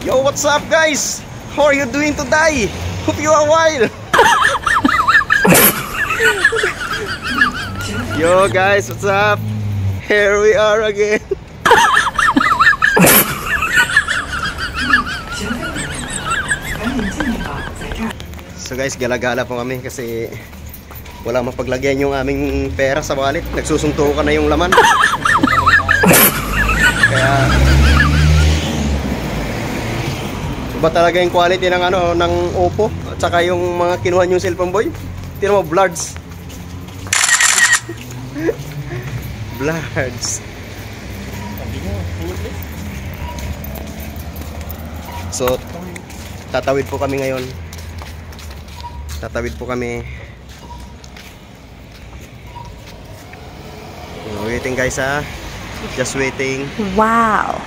Yo, what's up guys? How are you doing today? Hope you are well. Yo guys, what's up? Here we are again. So guys, gala-gala po kami kasi walang mapaglagyan yung aming pera sa wallet. Nagsusuntukan na yung laman. Kaya iba talaga yung quality ng ano, ng Oppo at saka yung mga kinuha yung cellphone boy. Tingnan mo, blurs. Blurs. So tatawid po kami ngayon. Tatawid po kami. Waiting guys ha. Just waiting. Wow.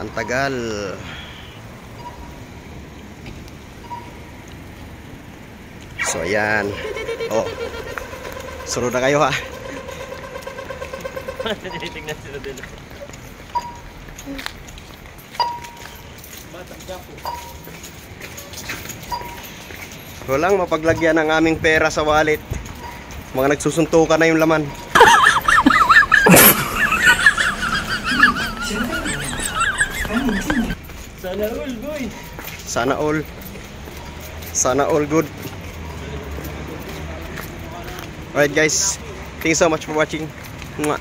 Ang tagal. So ayan. Oh. Sunod na kayo ha. Tinitingnan sila din. Walang mapaglagyan ng aming pera sa wallet. Mga nagsusuntukan na yung laman. Sana all, boy. Sana all. Sana all good. Alright guys. Thank you so much for watching. Mwah.